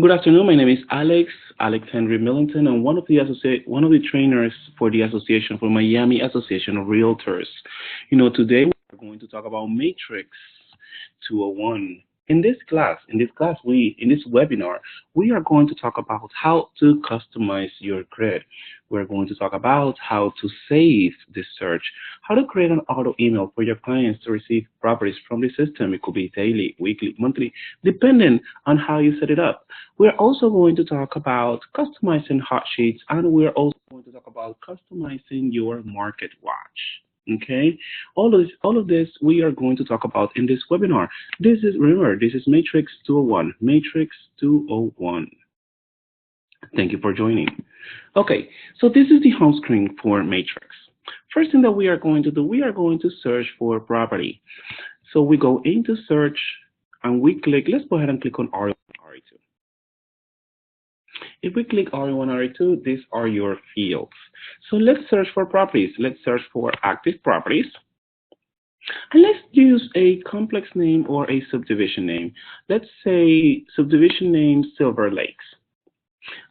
Good afternoon. My name is Alex Henry Millington. I'm one of the trainers for the Association for Miami Association of Realtors. Today we're going to talk about Matrix 201. In this webinar, we are going to talk about how to customize your grid. We're going to talk about how to save the search, how to create an auto email for your clients to receive properties from the system. It could be daily, weekly, monthly, depending on how you set it up. We're also going to talk about customizing hot sheets, and we're also going to talk about customizing your market watch. Okay, all of this we are going to talk about in this webinar. Remember, this is Matrix 201. Matrix 201. Thank you for joining. Okay, so this is the home screen for Matrix. First thing that we are going to do, we are going to search for property. So we go into search and we click, let's go ahead and click on RE1, RE2. If we click RE1, RE2, these are your fields. So let's search for properties. Let's search for active properties. And let's use a complex name or a subdivision name. Let's say subdivision name Silver Lakes.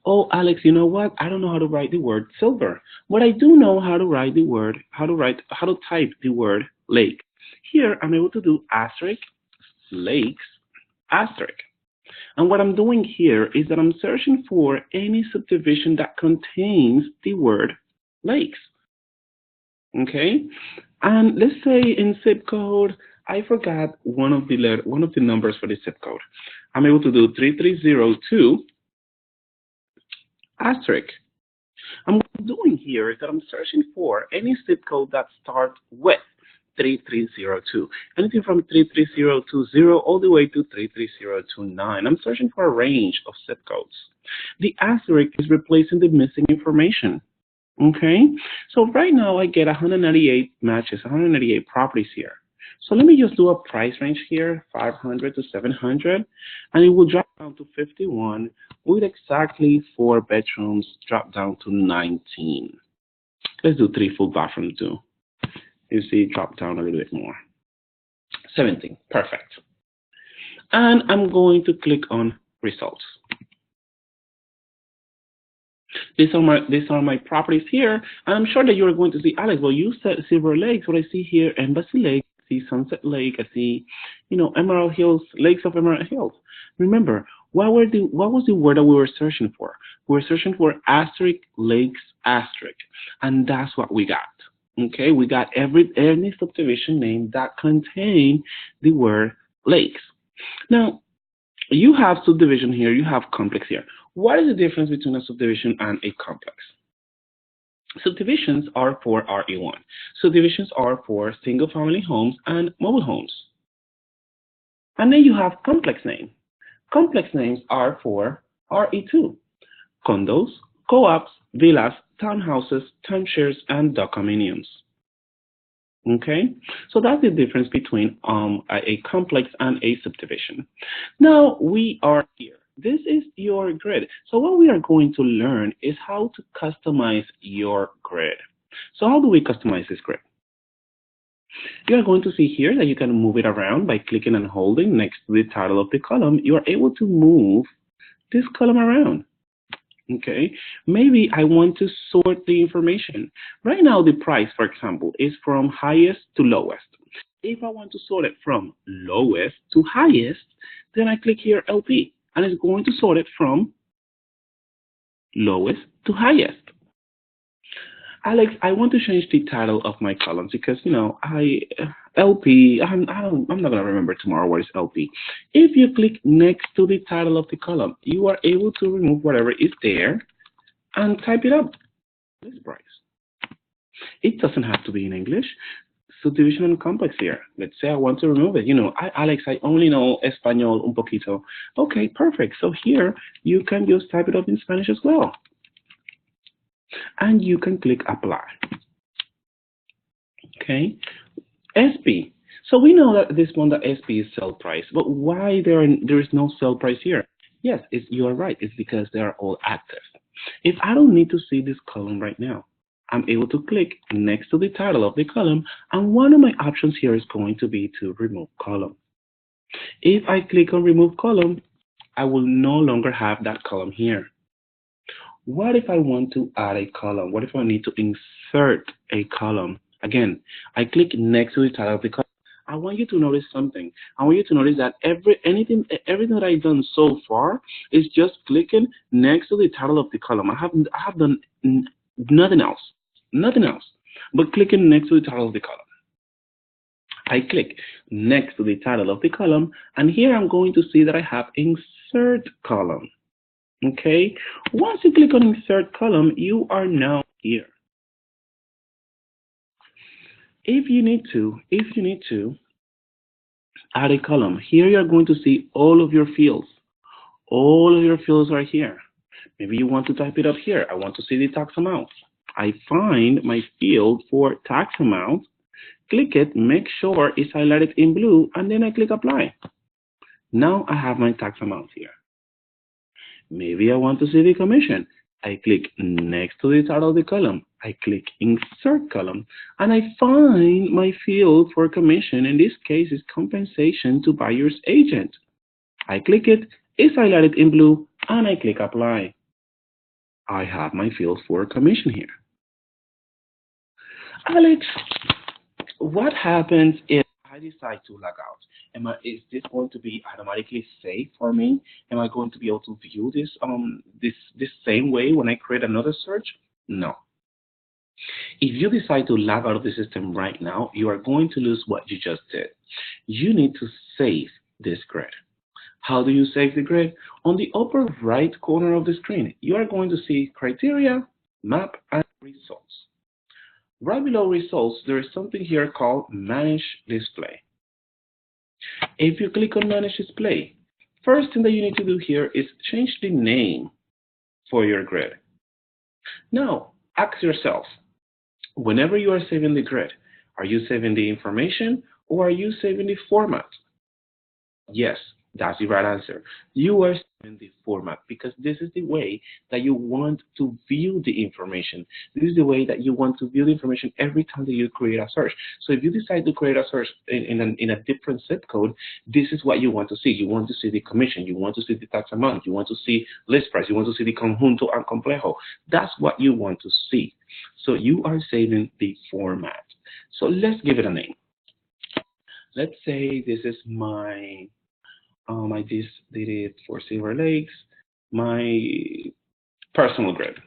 Oh, Alex, you know what? I don't know how to write the word silver, but I do know how to type the word lake. Here, I'm able to do asterisk, lakes, asterisk. And what I'm doing here is that I'm searching for any subdivision that contains the word lakes. Okay? And let's say in zip code, I forgot one of the numbers for the zip code. I'm able to do 3302 asterisk. And what I'm doing here is that I'm searching for any zip code that starts with 3302. Anything from 33020 all the way to 33029. I'm searching for a range of zip codes. The asterisk is replacing the missing information. Okay, so right now I get 198 matches, 198 properties here. So let me just do a price range here, 500 to 700, and it will drop down to 51 with exactly 4 bedrooms, drop down to 19. Let's do 3 full bathrooms too. You see, drop down a little bit more. 17, perfect. And I'm going to click on results. These are my properties here, and I'm sure that you're going to see, Alex, well, you said Silver Lakes. What I see here, Embassy Lake, I see Sunset Lake, I see, Emerald Hills, Lakes of Emerald Hills. Remember, what was the word that we were searching for? We were searching for asterisk, lakes, asterisk, and that's what we got. Okay, we got any subdivision name that contained the word lakes. Now, you have subdivision here, you have complex here. What is the difference between a subdivision and a complex? Subdivisions are for RE1. Subdivisions are for single-family homes and mobile homes. And then you have complex names. Complex names are for RE2. Condos, co-ops, villas, townhouses, timeshares, and condominiums. Okay, so that's the difference between a complex and a subdivision. Now we are here. This is your grid. So what we are going to learn is how to customize your grid. So how do we customize this grid? You are going to see here that you can move it around by clicking and holding next to the title of the column. You are able to move this column around. Okay, maybe I want to sort the information. Right now, the price, for example, is from highest to lowest. If I want to sort it from lowest to highest, then I click here LP, and it's going to sort it from lowest to highest. Alex, I want to change the title of my columns because, LP, I'm not going to remember tomorrow what is LP. If you click next to the title of the column, you are able to remove whatever is there and type it up. This price. It doesn't have to be in English. Subdivision and complex here. Let's say I want to remove it. Alex, I only know Español un poquito. Okay, perfect. So here you can just type it up in Spanish as well. And you can click apply. Okay, SP. So we know that this one, the SP is sell price, but why there is no sell price here? Yes, you are right. It's because they are all active. If I don't need to see this column right now, I'm able to click next to the title of the column, and one of my options here is going to be to remove column. If I click on remove column, I will no longer have that column here. What if I want to add a column? What if I need to insert a column? Again, I click next to the title of the column. I want you to notice something. I want you to notice that everything that I've done so far is just clicking next to the title of the column. I have done nothing else, but clicking next to the title of the column. I click next to the title of the column, and here I'm going to see that I have insert column. Okay, once you click on insert column, you are now here. If you need to add a column, here you are going to see all of your fields. All of your fields are here. Maybe you want to type it up here. I want to see the tax amount. I find my field for tax amount, click it, make sure it's highlighted in blue, and then I click apply. Now I have my tax amount here. Maybe I want to see the commission. I click next to the title of the column. I click insert column, and I find my field for commission. In this case, is compensation to buyer's agent. I click it, it's highlighted in blue, and I click apply. I have my field for commission here. Alex, what happens if I decide to log out? Is this going to be automatically saved for me? Am I going to be able to view this this same way when I create another search? No. If you decide to log out of the system right now, you are going to lose what you just did. You need to save this grid. How do you save the grid? On the upper right corner of the screen, you are going to see criteria, map, and results. Right below results, there is something here called Manage Display. If you click on Manage Display, first thing that you need to do here is change the name for your grid. Now, ask yourself, whenever you are saving the grid, are you saving the information or are you saving the format? Yes, that's the right answer. You are saving the format because this is the way that you want to view the information. This is the way that you want to view the information every time that you create a search. So if you decide to create a search in a different zip code, this is what you want to see. You want to see the commission. You want to see the tax amount. You want to see list price. You want to see the conjunto and complejo. That's what you want to see. So you are saving the format. So let's give it a name. Let's say this is my I just did it for Silver Lakes, my personal grid.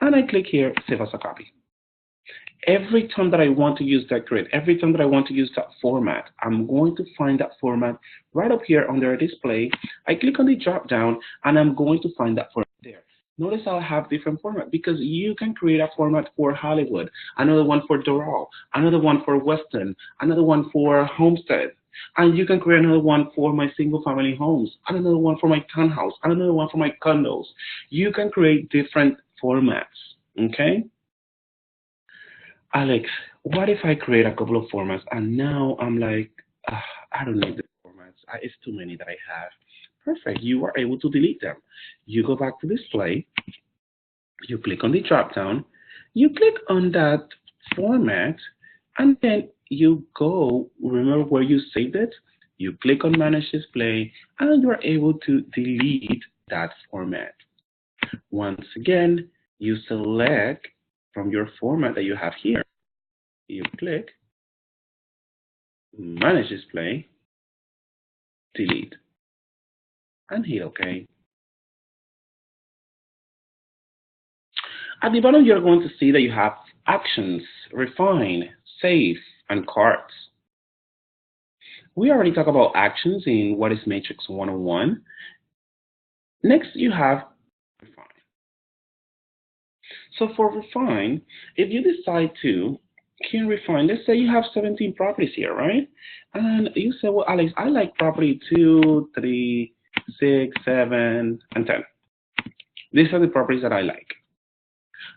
And I click here, save as a copy. Every time that I want to use that grid, every time that I want to use that format, I'm going to find that format right up here under display. I click on the drop down and I'm going to find that format there. Notice I'll have different format because you can create a format for Hollywood, another one for Doral, another one for Weston, another one for Homestead, and you can create another one for my single family homes, another one for my townhouse, another one for my condos. You can create different formats, okay? Alex, what if I create a couple of formats and now I'm like, I don't need the formats. It's too many that I have. Perfect. You are able to delete them. You go back to display. You click on the drop down. You click on that format, and then you go. Remember where you saved it? You click on Manage Display, and you are able to delete that format. Once again, you select from your format that you have here. You click Manage Display, delete, and hit OK. At the bottom, you're going to see that you have Actions, Refine, Save, and Cards. We already talked about actions in What is Matrix 101. Next, you have Refine. So for Refine, if you decide to, here in Refine, let's say you have 17 properties here, right? And you say, well, Alex, I like property 2, 3, 6, 7, and 10. These are the properties that I like.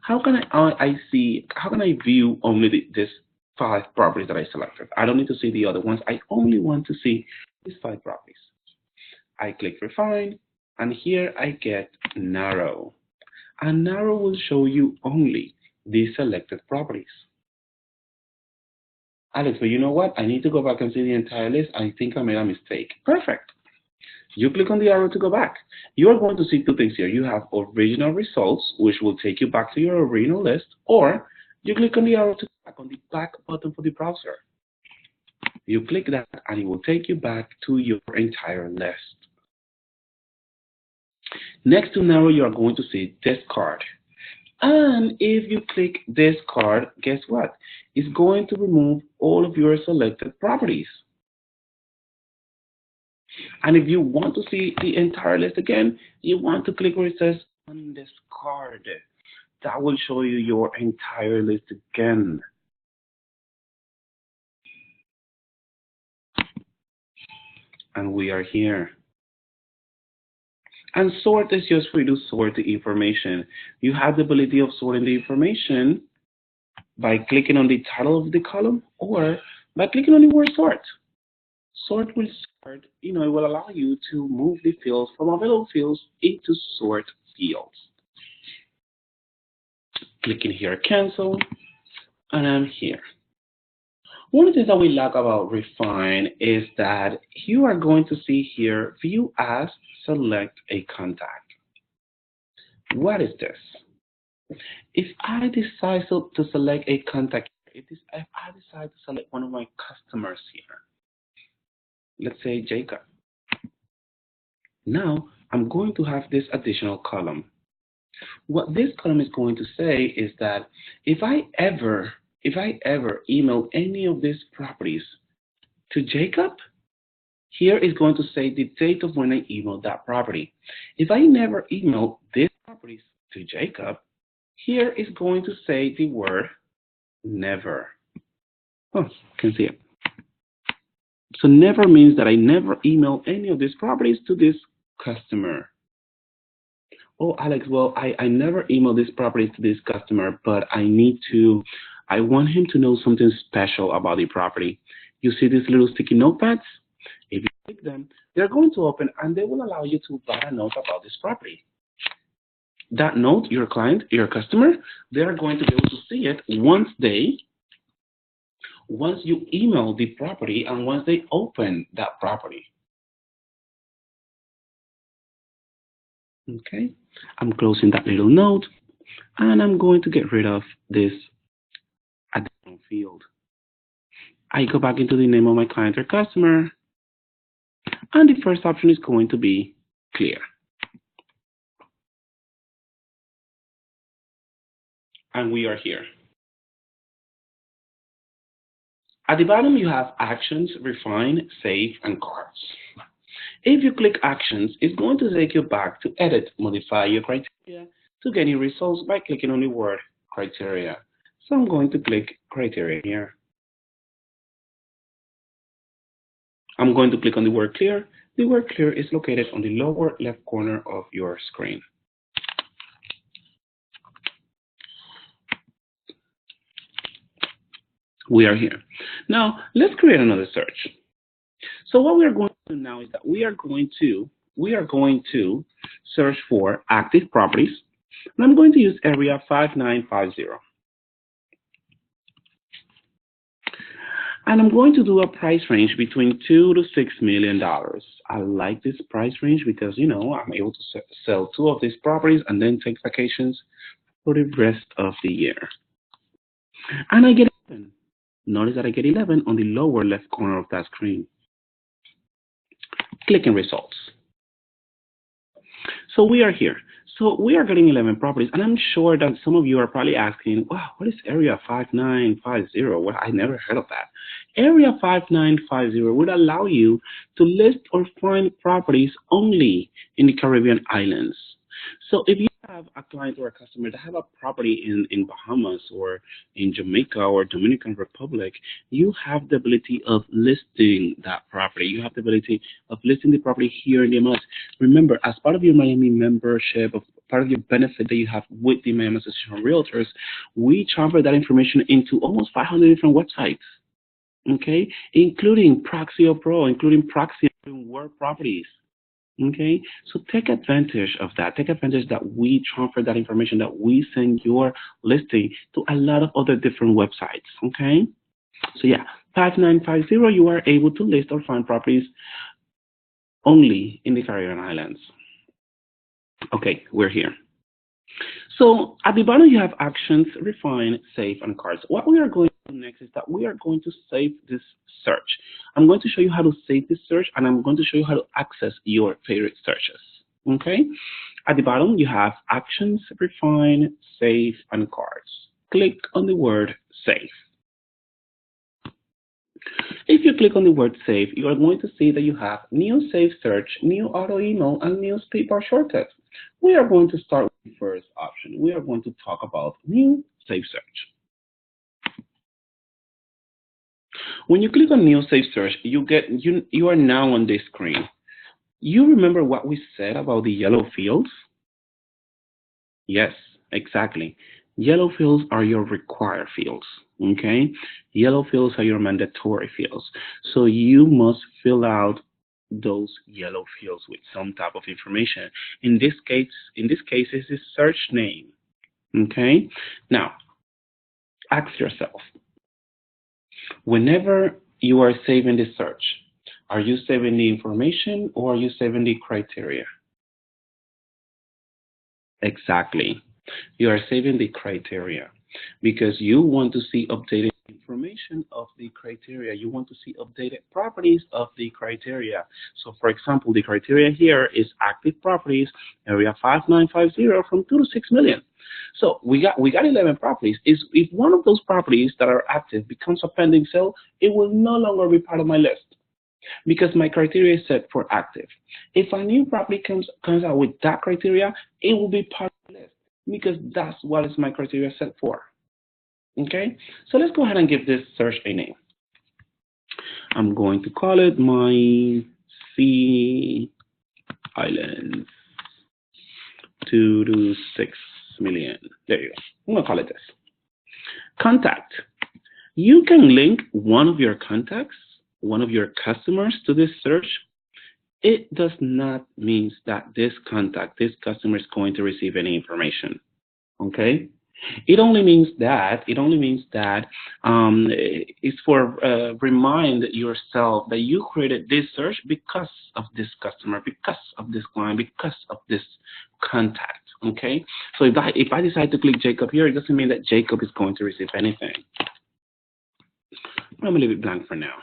How can how can I view only these 5 properties that I selected? I don't need to see the other ones. I only want to see these 5 properties. I click Refine, and here I get Narrow. And Narrow will show you only these selected properties. Alex, but you know what? I need to go back and see the entire list. I think I made a mistake. Perfect. You click on the arrow to go back. You are going to see two things here. You have original results, which will take you back to your original list, or you click on the arrow to go back on the back button for the browser. You click that and it will take you back to your entire list. Next to narrow, you are going to see discard. And if you click discard, guess what? It's going to remove all of your selected properties. And if you want to see the entire list again, you want to click where it says undiscard. That will show you your entire list again. And we are here. And sort is just for you to sort the information. You have the ability of sorting the information by clicking on the title of the column or by clicking on the word sort. Sort will sort, it will allow you to move the fields from available fields into sort fields. Clicking here, cancel, and I'm here. One of the things that we like about Refine is that you are going to see here, view as, select a contact. What is this? If I decide to select a contact, if I decide to select one of my customers here, let's say Jacob. Now I'm going to have this additional column. What this column is going to say is that if I ever email any of these properties to Jacob, here is going to say the date of when I emailed that property. If I never email these properties to Jacob, here is going to say the word never. Oh, you can see it. So never means that I never email any of these properties to this customer. Oh, Alex, well, I never email these properties to this customer, but I want him to know something special about the property. You see these little sticky notepads? If you click them, they're going to open and they will allow you to write a note about this property. That note, your client, your customer, they're going to be able to see it once you email the property and once they open that property. Okay, I'm closing that little note and I'm going to get rid of this additional field. I go back into the name of my client or customer and the first option is going to be clear. And we are here. At the bottom, you have actions, refine, save, and cards. If you click actions, it's going to take you back to edit, modify your criteria to get your results by clicking on the word criteria. So I'm going to click criteria here. I'm going to click on the word clear. The word clear is located on the lower left corner of your screen. We are here. Now, let's create another search. So what we are going to do now is that we are going to search for active properties, and I'm going to use area 5950. And I'm going to do a price range between $2 to $6 million. I like this price range because, I'm able to sell 2 of these properties and then take vacations for the rest of the year. And I get 11. Notice that I get 11 on the lower left corner of that screen. Clicking results. So we are here. So we are getting 11 properties, and I'm sure that some of you are probably asking, wow, what is Area 5950? Well, I never heard of that. Area 5950 would allow you to list or find properties only in the Caribbean islands. So if you have a client or a customer that have a property in Bahamas or in Jamaica or Dominican Republic, you have the ability of listing that property. You have the ability of listing the property here in the MLS. Remember, as part of your Miami membership, of part of your benefit that you have with the Miami Association of Realtors, we transfer that information into almost 500 different websites, okay, including Proxio Pro, including Proxio and Word Properties. Okay, so take advantage of that. Take advantage that we transfer that information, that we send your listing to a lot of other different websites. Okay, so yeah, 5950, you are able to list or find properties only in the Caribbean Islands. Okay, we're here. So at the bottom, you have actions, refine, save, and cards. What we are going to do next is that we are going to save this search. I'm going to show you how to save this search, and I'm going to show you how to access your favorite searches. Okay? At the bottom, you have actions, refine, save, and cards. Click on the word save. If you click on the word save, you are going to see that you have new save search, new auto email, and new speedbar shortcut. We are going to start with the first option. We are going to talk about new save search. When you click on new save search, you are now on this screen. You remember what we said about the yellow fields? Yes, exactly. Yellow fields are your required fields, okay? Yellow fields are your mandatory fields. So you must fill out those yellow fields with some type of information. In this case, it's the search name, okay? Now, ask yourself, whenever you are saving the search, are you saving the information or are you saving the criteria? Exactly. You are saving the criteria because you want to see updated information of the criteria. You want to see updated properties of the criteria. So for example, the criteria here is active properties, area 5950 from 2 to 6 million. So we got 11 properties. If one of those properties that are active becomes a pending sale, it will no longer be part of my list because my criteria is set for active. If a new property comes out with that criteria, it will be part of the list because that's what is my criteria set for. Okay, so let's go ahead and give this search a name. I'm going to call it my Sea Islands 2 to 6 million. There you go. I'm going to call it this. Contact. You can link one of your contacts, one of your customers to this search. It does not mean that this customer is going to receive any information. Okay? It only means that it's for remind yourself that you created this search because of this customer, because of this client, because of this contact. Okay, so if I decide to click Jacob here, it doesn't mean that Jacob is going to receive anything. I'm gonna leave it blank for now.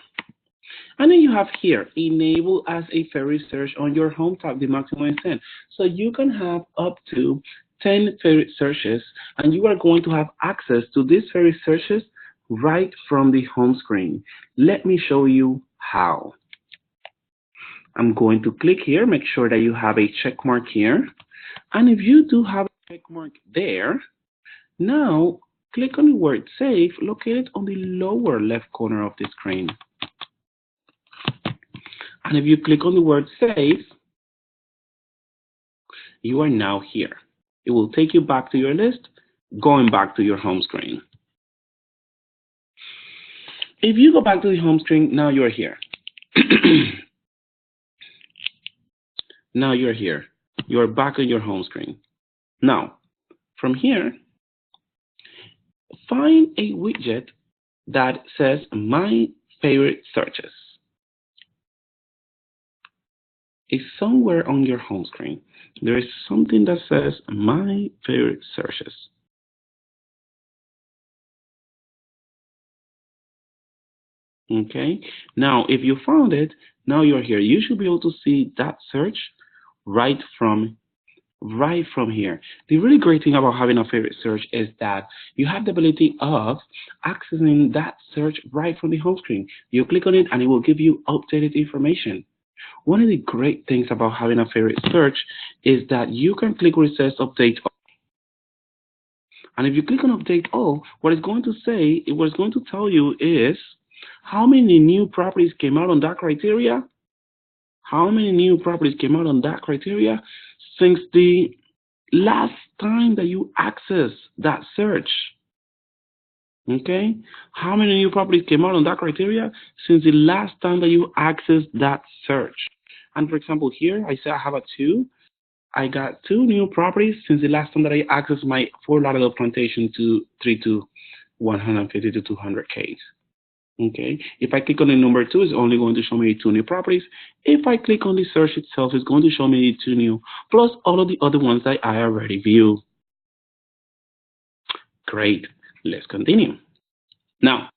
And then you have here, enable as a favorite search on your home tab, the maximum is 10. So you can have up to 10 favorite searches, and you are going to have access to these favorite searches right from the home screen. Let me show you how. I'm going to click here, make sure that you have a check mark here. And if you do have a check mark there, now click on the word save located on the lower left corner of the screen. And if you click on the word save, you are now here. It will take you back to your list, going back to your home screen. If you go back to the home screen, now you're here. Now you're here. You're back on your home screen. Now, from here, find a widget that says My Favorite Searches. It's somewhere on your home screen. There is something that says My Favorite Searches. Okay, now if you found it, now you're here. You should be able to see that search right from here. The really great thing about having a favorite search is that you have the ability of accessing that search right from the home screen. You click on it and it will give you updated information. One of the great things about having a favorite search is that you can click where it says update all. And if you click on update all, what it's going to say, what it's going to tell you is how many new properties came out on that criteria. How many new properties came out on that criteria since the last time that you access that search? Okay, how many new properties came out on that criteria since the last time that you accessed that search? And for example, here I say I have a 2. I got 2 new properties since the last time that I accessed my Fort Lauderdale plantation to 150 to 200 Ks. Okay, if I click on the number 2, it's only going to show me 2 new properties. If I click on the search itself, it's going to show me 2 new, plus all of the other ones that I already viewed. Great, let's continue. Now,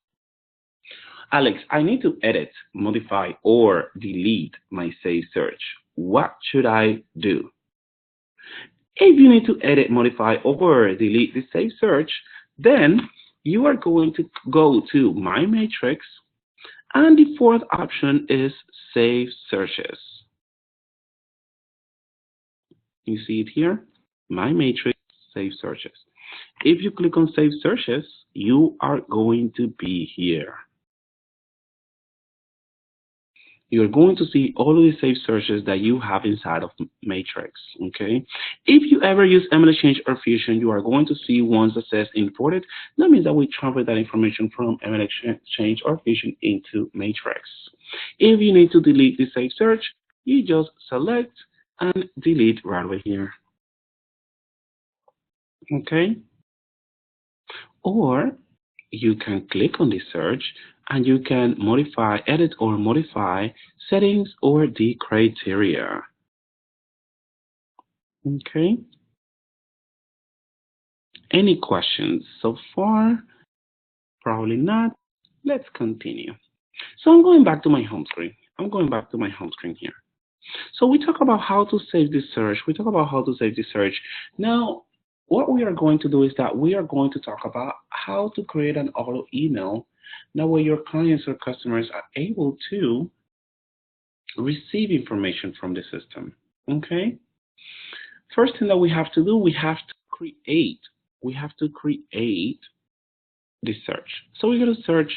Alex, I need to edit, modify, or delete my saved search. What should I do? If you need to edit, modify, or delete the saved search, then you are going to go to My Matrix, and the fourth option is Save Searches. You see it here? My Matrix, Save Searches. If you click on Save Searches, you are going to be here. You're going to see all of the saved searches that you have inside of Matrix, okay? If you ever use ML Exchange or Fusion, you are going to see ones that says imported. That means that we transfer that information from ML Exchange or Fusion into Matrix. If you need to delete the saved search, you just select and delete right over here, okay? Or you can click on the search and you can modify, edit or modify settings or the criteria. Okay. Any questions so far? Probably not. Let's continue. So I'm going back to my home screen. Here. So we talk about how to save the search. Now, what we are going to do is that we are going to talk about how to create an auto email. That way your clients or customers are able to receive information from the system. Okay? First thing that we have to do, we have to create the search. So we're going to search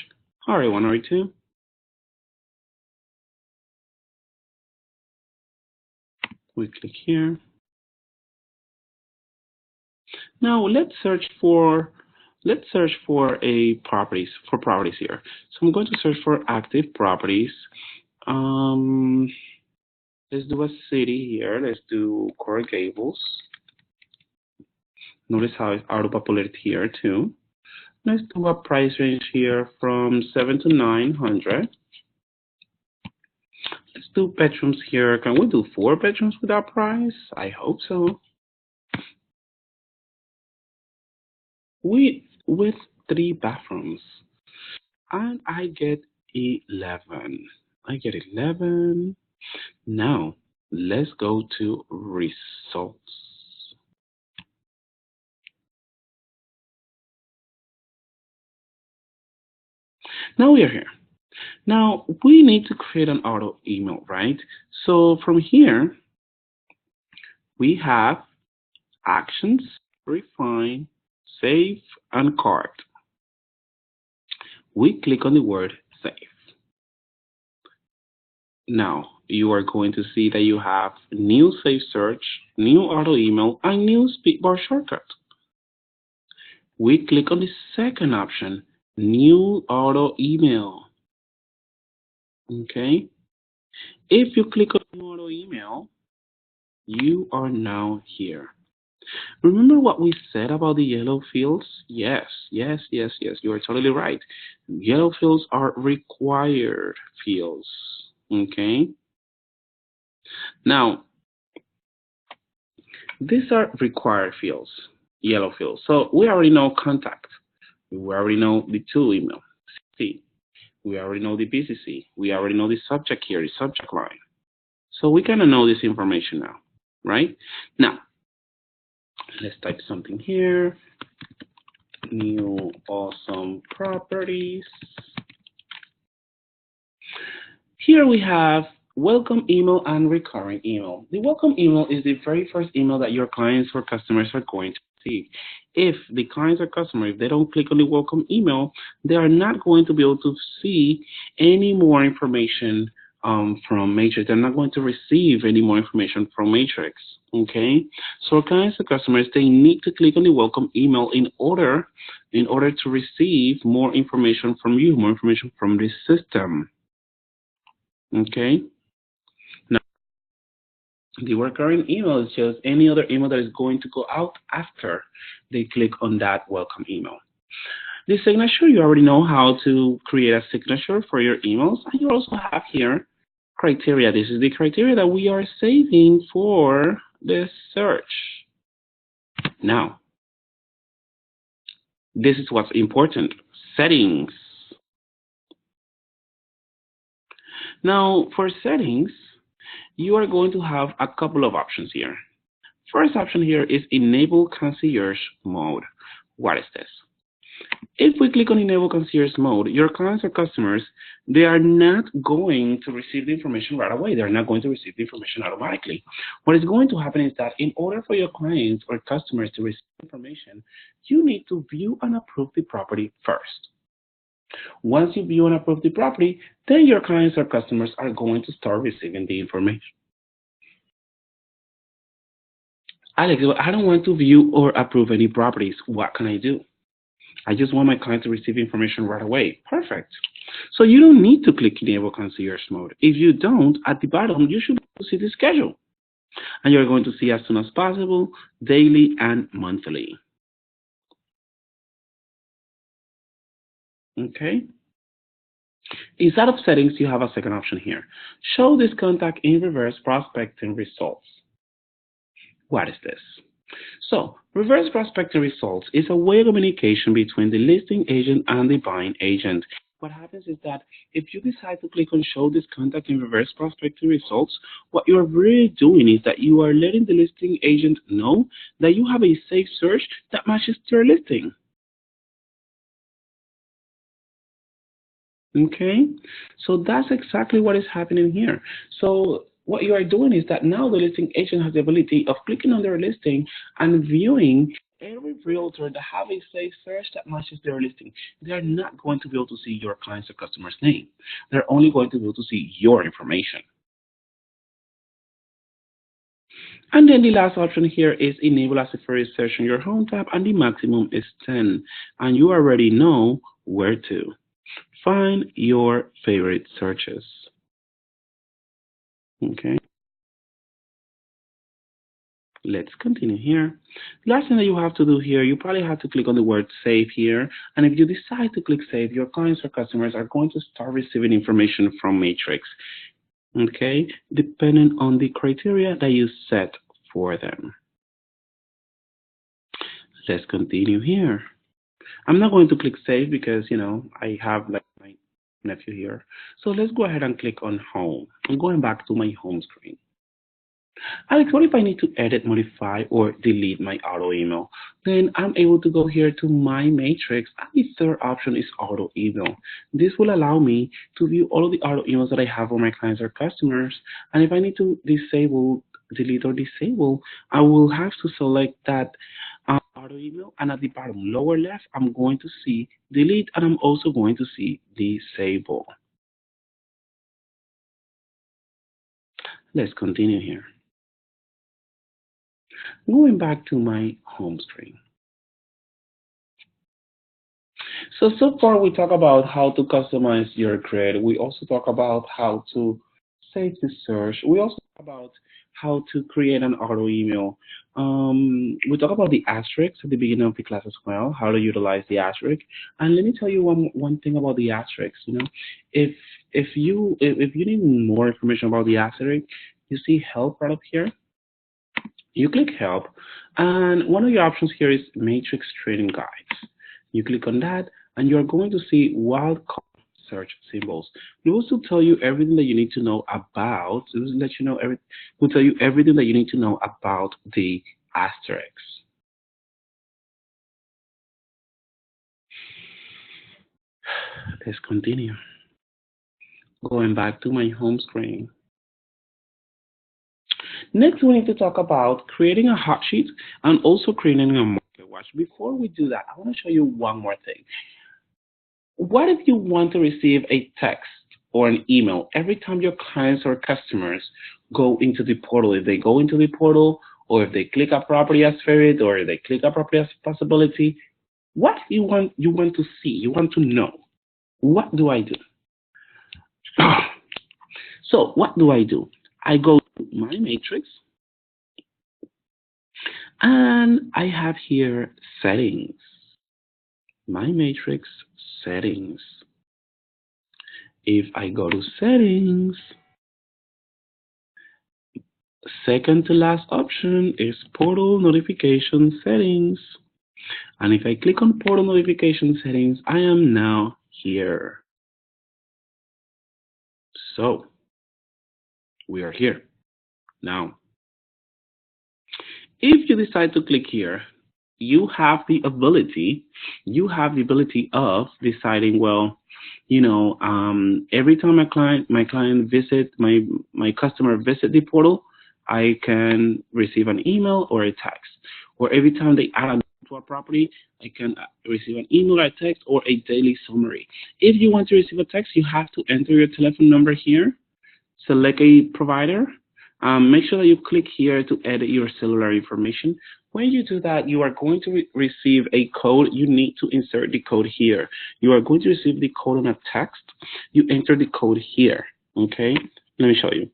RA1, RA2. We click here. Now let's search for properties here. So I'm going to search for active properties. Let's do a city here. Let's do Coral Gables. Notice how it's auto-populated here too. Let's do a price range here from 7 to 900. Let's do bedrooms here. Can we do 4 bedrooms with that price? I hope so. With 3 bathrooms. And I get 11. Now, let's go to results. Now we are here. Now, we need to create an auto email, right? So from here, we have actions, refine, save, and cart. We click on the word save. Now, you are going to see that you have new save search, new auto email, and new speedbar shortcut. We click on the second option, new auto email. Okay. If you click on new auto email, you are now here. Remember what we said about the yellow fields? Yes, you are totally right. Yellow fields are required fields. Okay. Now, these are required fields, yellow fields. So we already know contact. We already know the to email. See, we already know the BCC. We already know the subject here, the subject line. So we kind of know this information now, right? Now, let's type something here. New awesome properties. Here we have welcome email and recurring email. The welcome email is the very first email that your clients or customers are going to receive. If the clients or customers, if they don't click on the welcome email, they are not going to be able to see any more information from Matrix. They're not going to receive any more information from Matrix. Okay, so clients and customers, they need to click on the welcome email in order to receive more information from you, more information from the system. Okay. Now, the recurring email is just any other email that is going to go out after they click on that welcome email. The signature, you already know how to create a signature for your emails, and you also have here criteria. This is the criteria that we are saving for the search. Now, this is what's important, settings. Now, for settings, you are going to have a couple of options here. First option here is enable concierge mode. What is this? If we click on enable concierge mode, your clients or customers, they are not going to receive the information right away. They're not going to receive the information automatically. What is going to happen is that in order for your clients or customers to receive information, you need to view and approve the property first. Once you view and approve the property, then your clients or customers are going to start receiving the information. Alex, I don't want to view or approve any properties. What can I do? I just want my client to receive information right away. Perfect. So you don't need to click enable concierge mode. If you don't, at the bottom, you should see the schedule. And you're going to see as soon as possible, daily and monthly. Okay. Inside of settings, you have a second option here. Show this contact in reverse prospecting results. What is this? So, reverse prospecting results is a way of communication between the listing agent and the buying agent. What happens is that if you decide to click on show this contact in reverse prospecting results, what you're really doing is that you are letting the listing agent know that you have a safe search that matches their listing. Okay, so that's exactly what is happening here. So what you are doing is that now the listing agent has the ability of clicking on their listing and viewing every realtor that have a safe search that matches their listing. They are not going to be able to see your client's or customer's name. They're only going to be able to see your information. And then the last option here is enable as a favorite search on your home tab, and the maximum is 10. And you already know where to find your favorite searches. Okay. Let's continue here. Last thing that you have to do here, you probably have to click on the word save here. And if you decide to click save, your clients or customers are going to start receiving information from Matrix. Okay, depending on the criteria that you set for them. Let's continue here. I'm not going to click save because, you know, I have like my nephew here. So let's go ahead and click on home. I'm going back to my home screen. Alex, what if I need to edit, modify, or delete my auto email? Then I'm able to go here to my matrix, and the third option is auto email. This will allow me to view all of the auto emails that I have for my clients or customers. And if I need to disable, delete, or disable, I will have to select that auto email, and at the bottom lower left, I'm going to see delete, and I'm also going to see disable. Let's continue here. Going back to my home screen. So far we talk about how to customize your grid. We also talk about how to save the search. We also talk about how to create an auto email. We talk about the asterisk at the beginning of the class as well, how to utilize the asterisk. And let me tell you one thing about the asterisk. You know, if you need more information about the asterisk, you see help right up here. You click help, and one of your options here is Matrix Trading Guides. You click on that, and you're going to see wildcard search symbols. It will also tell you everything that you need to know about. It will let you know will tell you everything that you need to know about the asterisks. Let's continue. Going back to my home screen. Next, we need to talk about creating a hot sheet and also creating a market watch. Before we do that, I want to show you one more thing. What if you want to receive a text or an email every time your clients or customers go into the portal? If they go into the portal, or if they click a property as favorite, or if they click a property as possibility, what you want to see, you want to know. What do I do? So what do? I go to my matrix, and I have here settings. My matrix settings. If I go to settings, second to last option is portal notification settings. And if I click on portal notification settings, I am now here. So we are here. Now, if you decide to click here, you have the ability of deciding, well, every time my customer visit the portal, I can receive an email or a text. Or every time they add to a property, I can receive an email or a text or a daily summary. If you want to receive a text, you have to enter your telephone number here, select a provider. Make sure that you click here to edit your cellular information. When you do that, you are going to receive a code. You need to insert the code here. You are going to receive the code on a text. You enter the code here. Okay, let me show you.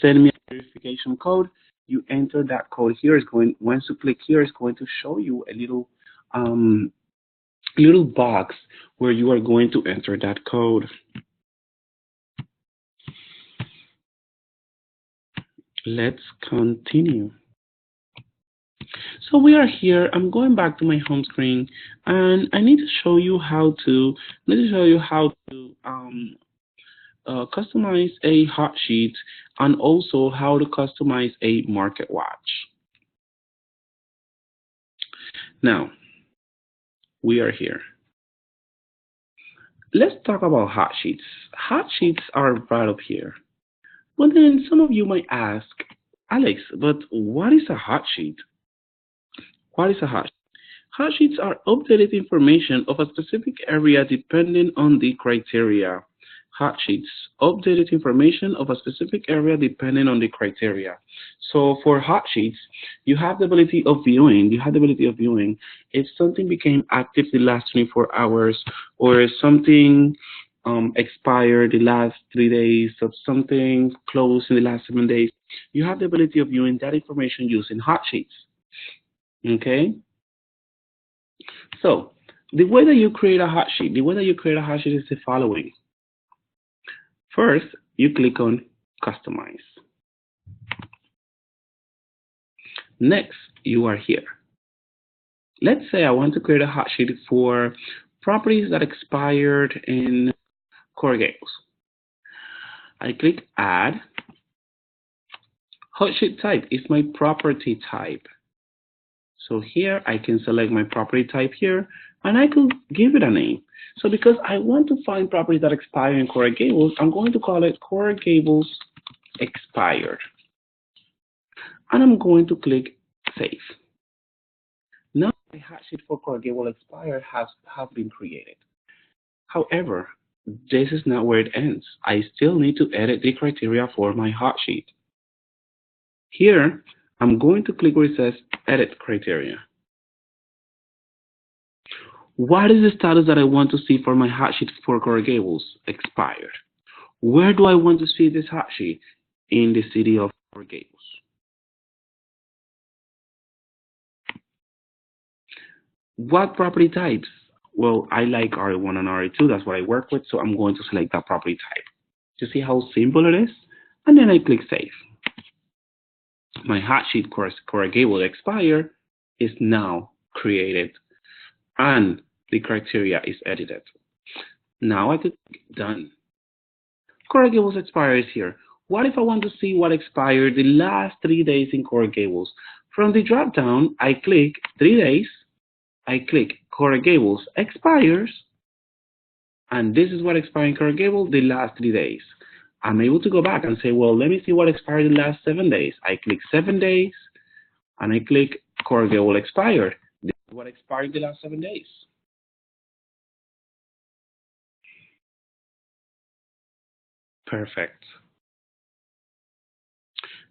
Send me a verification code. You enter that code here. Once you click here, it's going to show you a little box where you are going to enter that code. Let's continue. So we are here. I'm going back to my home screen, and I need to show you how to customize a hot sheet, and also how to customize a market watch. Now we are here. Let's talk about hot sheets. Hot sheets are right up here. But then some of you might ask, Alex, but what is a hot sheet? What is a hot sheet? Hot sheets are updated information of a specific area depending on the criteria. Hot sheets, updated information of a specific area depending on the criteria. So for hot sheets, you have the ability of viewing. If something became active the last 24 hours, or something expired the last 3 days, of something closed in the last 7 days. You have the ability of viewing that information using hot sheets. Okay? So the way that you create a hot sheet, is the following. First, you click on Customize. Next, you are here. Let's say I want to create a hot sheet for properties that expired in Coral Gables. I click Add. Hot sheet type is my property type. So here I can select my property type here, and I could give it a name. So because I want to find properties that expire in Coral Gables, I'm going to call it Coral Gables Expired. And I'm going to click Save. Now my hot sheet for Coral Gables Expired have been created. However, this is not where it ends. I still need to edit the criteria for my hot sheet. Here, I'm going to click where it says Edit Criteria. What is the status that I want to see for my hot sheet for Coral Gables Expired? Where do I want to see this hot sheet? In the city of Coral Gables. What property types? Well, I like RE1 and RE2. That's what I work with, so I'm going to select that property type. You see how simple it is? And then I click Save. My hot sheet Coral Gables Expired is now created, and the criteria is edited. Now I click Done. Coral Gables Expired is here. What if I want to see what expired the last 3 days in Coral Gables? From the drop down, I click 3 days. I click Coral Gables Expires, and this is what expired in Coral Gables the last 3 days. I'm able to go back and say, well, let me see what expired the last 7 days. I click 7 days, and I click Coral Gables Expired. This is what expired the last 7 days. Perfect.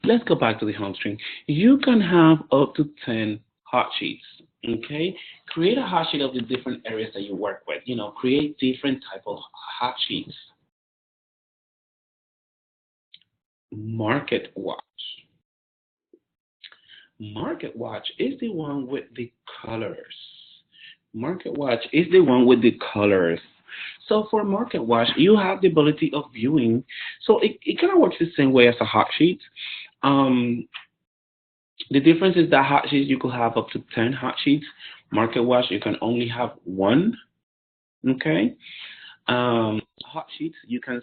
Let's go back to the home screen. You can have up to 10 hot sheets. Okay, create a hot sheet of the different areas that you work with. Create different type of hot sheets. Market Watch. Market Watch is the one with the colors. Market Watch is the one with the colors. So for Market Watch, you have the ability of viewing. So it kind of works the same way as a hot sheet. Um, the difference is that hot sheets you could have up to 10 hot sheets. Market Watch you can only have one. Okay. Hot sheets you can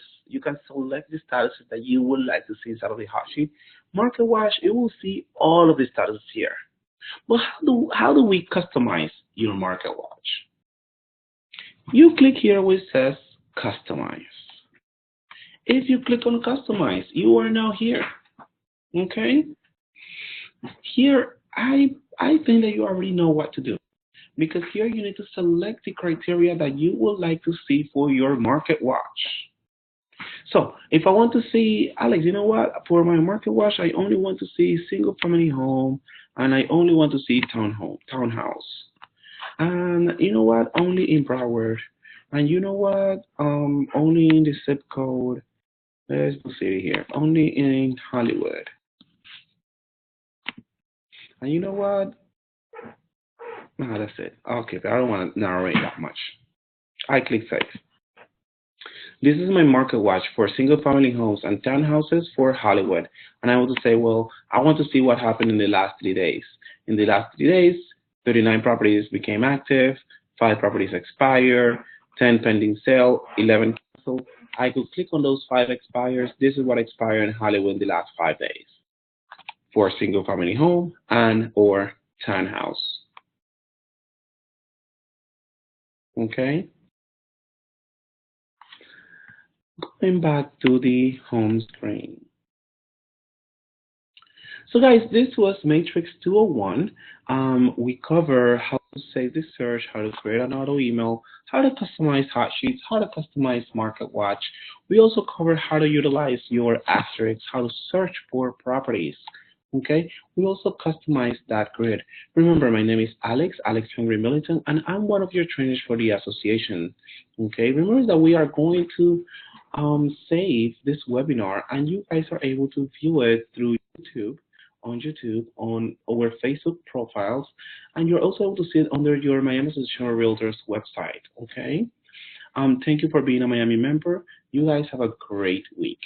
select the statuses that you would like to see inside of the hot sheet. Market Watch it will see all of the statuses here. But how do we customize your Market Watch? You click here where it says customize. If you click on customize, you are now here. Okay? Here, I think that you already know what to do because here you need to select the criteria that you would like to see for your Market Watch. So if I want to see, Alex, you know what? For my Market Watch, I only want to see single family home and I only want to see townhouse. And you know what? Only in Broward. And you know what? Only in the zip code. Let's see here. Only in Hollywood. And you know what? No, that's it. Okay, but I don't want to narrow it that much. I click save. This is my Market Watch for single family homes and townhouses for Hollywood. And I want to say, well, I want to see what happened in the last 3 days. In the last 3 days, 39 properties became active, 5 properties expired, 10 pending sale, 11 canceled. I could click on those 5 expires. This is what expired in Hollywood in the last 5 days for a single family home and or townhouse. Okay. Going back to the home screen. So guys, this was Matrix 201. We cover how to save the search, how to create an auto email, how to customize hot sheets, how to customize Market Watch. We also cover how to utilize your asterisks, how to search for properties. Okay, we also customize that grid. Remember, my name is Alex Henry Millington, and I'm one of your trainers for the association. Okay, remember that we are going to save this webinar, and you guys are able to view it through YouTube, on our Facebook profiles, and you're also able to see it under your Miami Association of Realtors website. Okay. Thank you for being a Miami member. You guys have a great week.